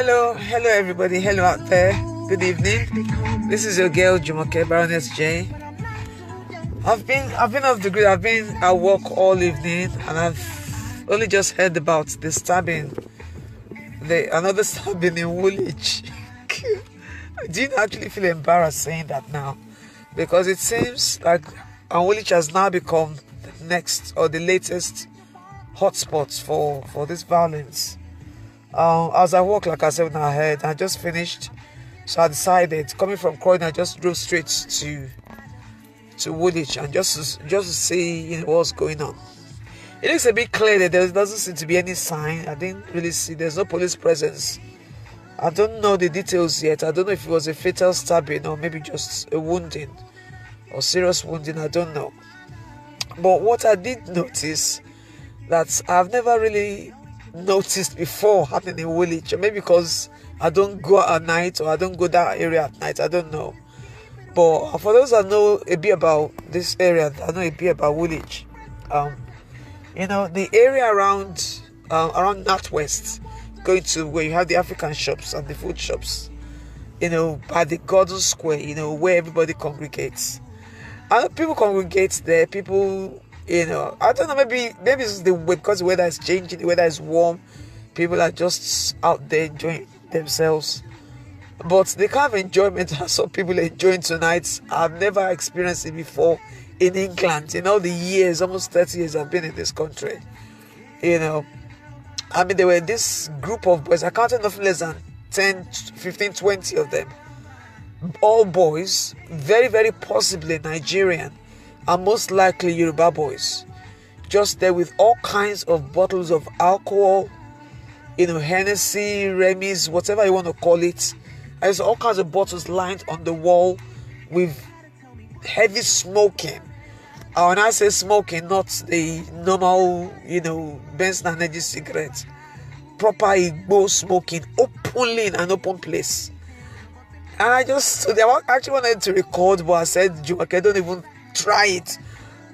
Hello everybody, hello out there, good evening. This is your girl Jumoke Baroness J. I've been off the grid, I've been at work all evening, and I've only just heard about the stabbing, another stabbing in Woolwich. Do you actually feel embarrassed saying that now? Because it seems like Woolwich has now become the next or the latest hotspot for this violence. As I walk, like I said, when I heard, I just finished, so I decided, coming from Croydon, I just drove straight to Woolwich and just to see what's going on. It looks a bit clear that there doesn't seem to be any sign. I didn't really see. There's no police presence. I don't know the details yet. I don't know if it was a fatal stabbing or maybe just a wounding or serious wounding. I don't know. But what I did notice that I've never really noticed before happening in Woolwich, or maybe because I don't go at night or I don't go that area at night, I don't know. But for those that know a bit about this area, I know a bit about Woolwich. The area around Northwest, going to where you have the African shops and the food shops, by the Garden Square, where everybody congregates. And people congregate there, people, I don't know, maybe it's the way, because the weather is changing, the weather is warm, people are just out there enjoying themselves. But the kind of enjoyment that some people are enjoying tonight, I've never experienced it before in England. In all the years, almost 30 years I've been in this country. There were this group of boys, I counted nothing less than 10, 15, 20 of them. All boys, very, very possibly Nigerian, and most likely Yoruba boys. Just there with all kinds of bottles of alcohol, Hennessy, Remy's, whatever you want to call it. There's all kinds of bottles lined on the wall with heavy smoking. When I say smoking, not the normal, Benson and Energy cigarette. Proper Igbo smoking openly in an open place. And I actually wanted to record, but I said, Jumoke, don't even try it.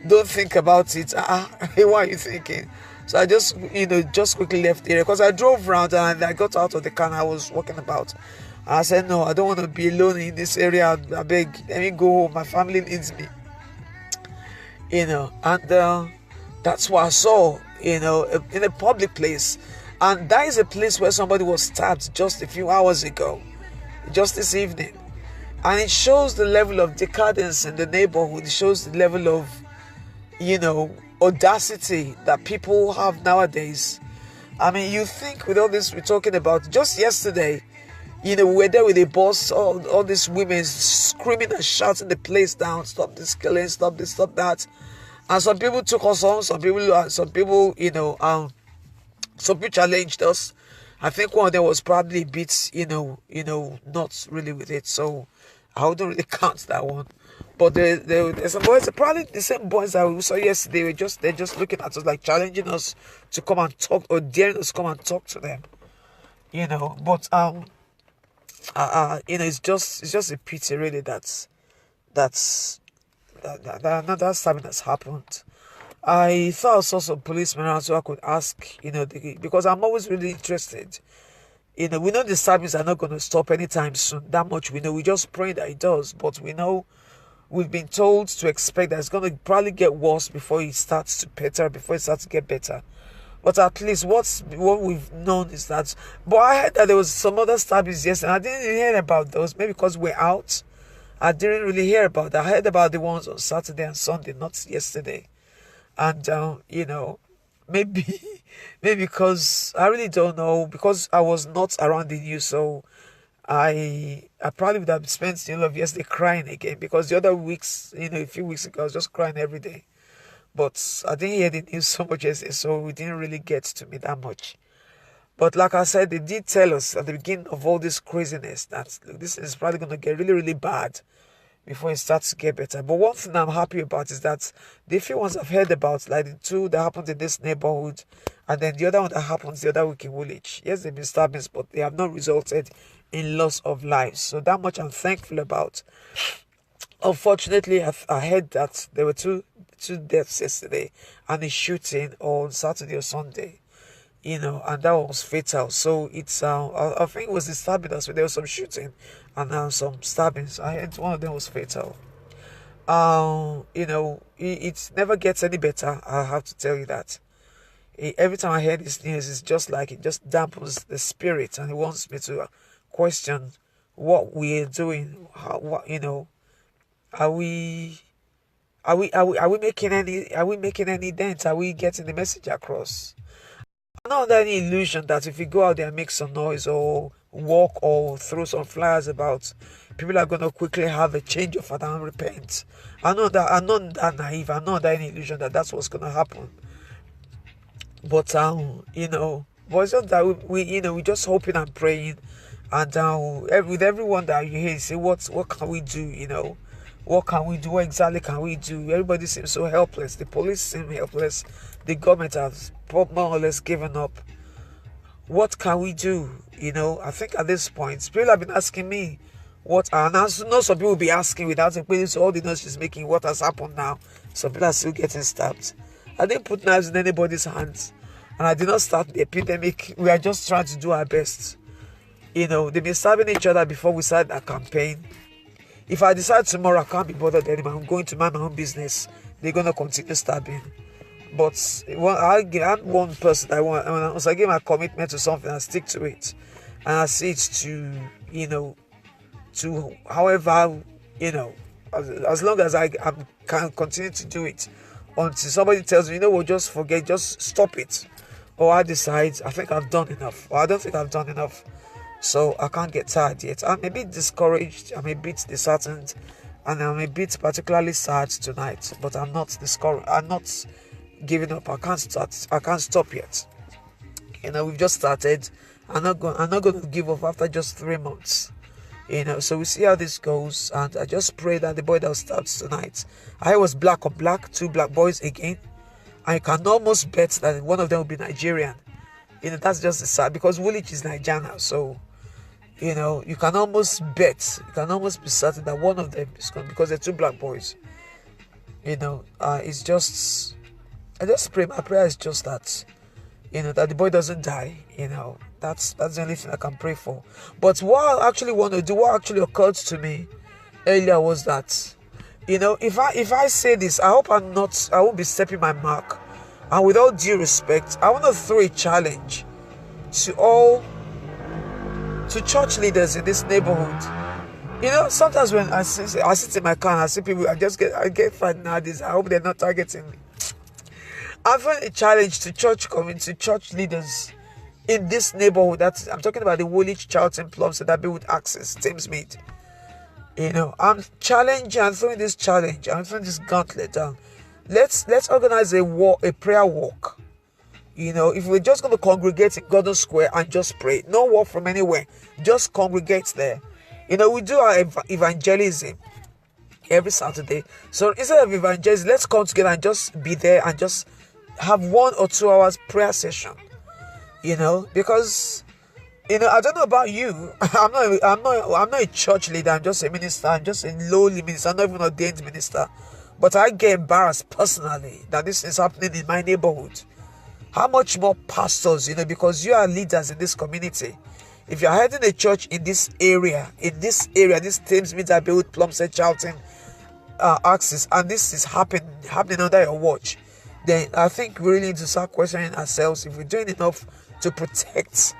Don't think about it. What are you thinking? So I just quickly left the area, because I drove around and I got out of the car and I was walking about. I said, no, I don't want to be alone in this area. I beg, let me go home. My family needs me. And that's what I saw, in a public place. And that is a place where somebody was stabbed just a few hours ago, just this evening. And it shows the level of decadence in the neighborhood. It shows the level of, audacity that people have nowadays. I mean, you think with all this we're talking about, just yesterday, we were there with a boss, all these women screaming and shouting the place down, stop this killing, stop this, stop that. And some people took us on, some people challenged us. I think one of them was probably a bit, not really with it. So I wouldn't really count that one. But there's some boys, probably the same boys that we saw yesterday. They're just looking at us, like challenging us to come and talk, or daring us to come and talk to them. But it's just a pity, really, that another stabbing has happened. I thought I saw some policemen around so I could ask, because I'm always really interested. We know the stabbings are not going to stop anytime soon. That much we know. We just pray that it does. But we know, we've been told to expect that it's going to probably get worse before it starts to better, before it starts to get better. But at least what we've known is that. But I heard that there was some other stabbings yesterday. I didn't hear about those. Maybe because we're out. I didn't really hear about that. I heard about the ones on Saturday and Sunday, not yesterday. And, maybe because I really don't know, because I was not around the news, so I probably would have spent the whole of yesterday crying again, because the other weeks, a few weeks ago, I was just crying every day. But I didn't hear the news so much yesterday, so it didn't really get to me that much. But like I said, they did tell us at the beginning of all this craziness that this is probably going to get really, really bad before it starts to get better. But one thing I'm happy about is that the few ones I've heard about, like the two that happened in this neighborhood, and then the other one that happens the other week in Woolwich. Yes, they've been stabbings, but they have not resulted in loss of lives. So that much I'm thankful about. Unfortunately, I heard that there were two deaths yesterday and a shooting on Saturday or Sunday. and that was fatal. So it's I think it was the stabbing. That's where there was some shooting and some stabbings. I heard one of them was fatal. It never gets any better. I have to tell you that. Every time I hear this news, it's just like it just dampens the spirit, and it wants me to question what we're doing. Are we making any dent? Are we getting the message across? I'm not under any illusion that if we go out there and make some noise or walk or throw some flyers about, people are gonna quickly have a change of heart and repent. I'm not that naive. I'm not under any illusion that that's what's gonna happen. But but it's just that we just hoping and praying, and with everyone that you hear, say what can we do? What can we do? What exactly can we do? Everybody seems so helpless. The police seem helpless. The government has more or less given up. What can we do? I think at this point, people have been asking me and I know some people will be asking without explaining. So all the noise is making, what has happened now? Some people are still getting stabbed. I didn't put knives in anybody's hands, and I did not start the epidemic. We are just trying to do our best. They've been stabbing each other before we started a campaign. If I decide tomorrow I can't be bothered anymore, I'm going to mind my own business, they're going to continue stabbing. But I'm one person once I give my commitment to something, I stick to it. And I see it to however, as long as I can continue to do it until somebody tells me, just forget, just stop it. Or I decide, I think I've done enough, or I don't think I've done enough. So I can't get tired yet. I'm a bit discouraged, I'm a bit disheartened, and I'm a bit particularly sad tonight. But I'm not discouraged. I'm not giving up. I can't stop yet. We've just started. I'm not going to give up after just 3 months. So we see how this goes, and I just pray that the boy that starts tonight, I was black on black, 2 black boys again. I can almost bet that one of them will be Nigerian. That's just the sad, because Woolwich is Nigerian, so you can almost bet, you can almost be certain that one of them is going, because they're 2 black boys. It's just, I just pray, my prayer is just that, that the boy doesn't die. That's the only thing I can pray for. But what I actually want to do, what actually occurred to me earlier was that, if I say this, I hope I won't be stepping my mark. And with all due respect, I want to throw a challenge to church leaders in this neighborhood. Sometimes when I sit in my car and I see people, I get frightened nowadays. I hope they're not targeting me. I find a challenge to church leaders in this neighborhood. I'm talking about the Woolwich Charlton, Plumstead, Abbey Wood access, Thamesmead. I'm challenging and throwing this challenge. I'm throwing this gauntlet down. Let's organize a prayer walk. If we're just going to congregate in Gordon Square and just pray, no walk from anywhere, just congregate there. We do our evangelism every Saturday. So instead of evangelism, let's come together and just be there and just have 1 or 2 hours prayer session. Because I don't know about you. I'm not a church leader. I'm just a minister. I'm just a lowly minister. I'm not even an ordained minister. But I get embarrassed personally that this is happening in my neighborhood. How much more pastors, because you are leaders in this community. If you're heading a church in this area, this Thamesmead, Abbey Wood, Plumstead, Charlton axis, and this is happening under your watch, then I think we really need to start questioning ourselves if we're doing enough to protect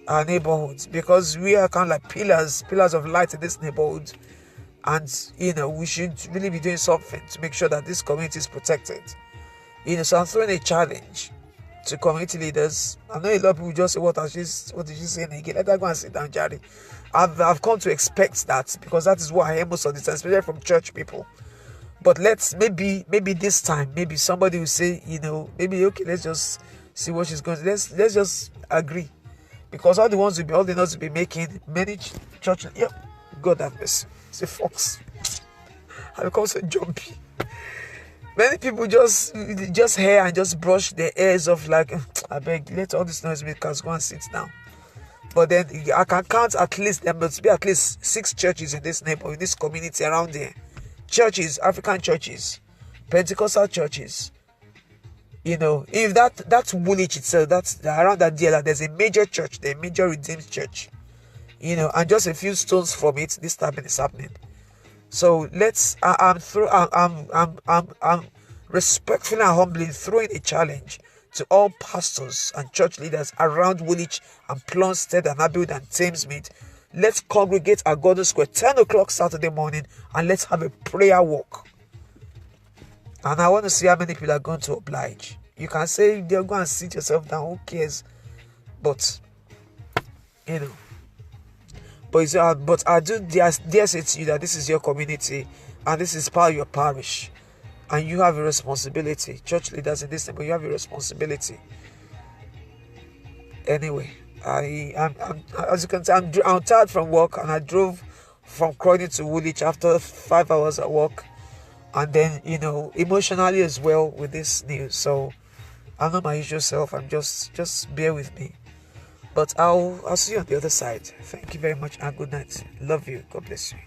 our neighborhoods, because we are kind of like pillars of light in this neighborhood. And, we should really be doing something to make sure that this community is protected. So I'm throwing a challenge to community leaders. I know a lot of people just say, what did she say again? Let her go and sit down, Jerry. I've come to expect that, because that is what I hear most of the time, especially from church people. But maybe this time, maybe somebody will say, okay, let's just see what she's going to. Let's just agree. Because all the noise will be making many church. Yep, God have mercy. It's a fox. I become so jumpy. Many people just hair and just brush their ears off like, I beg, let all this noise makers go and sit down. But then I can count at least, there must be at least 6 churches in this neighborhood, in this community around here. Churches, African churches, Pentecostal churches, if that's Woolwich itself, that's around that DLR, there's a major church, the major Redeemed Church, and just a few stones from it, this type is happening. So I'm respectfully and humbly throwing a challenge to all pastors and church leaders around Woolwich and Plumstead and Abbey Wood and Thamesmead. Let's congregate at Gordon Square 10 o'clock Saturday morning and let's have a prayer walk. And I want to see how many people are going to oblige. You can say, they'll go and sit yourself down, who cares? But I do dare say to you that this is your community and this is part of your parish, and you have a responsibility. Church leaders in this thing, but you have a responsibility. Anyway, I'm as you can see, I'm tired from work, and I drove from Croydon to Woolwich after 5 hours at work, and then emotionally as well with this news. So I'm not my usual self. I'm just bear with me. But I'll see you on the other side. Thank you very much and good night. Love you. God bless you.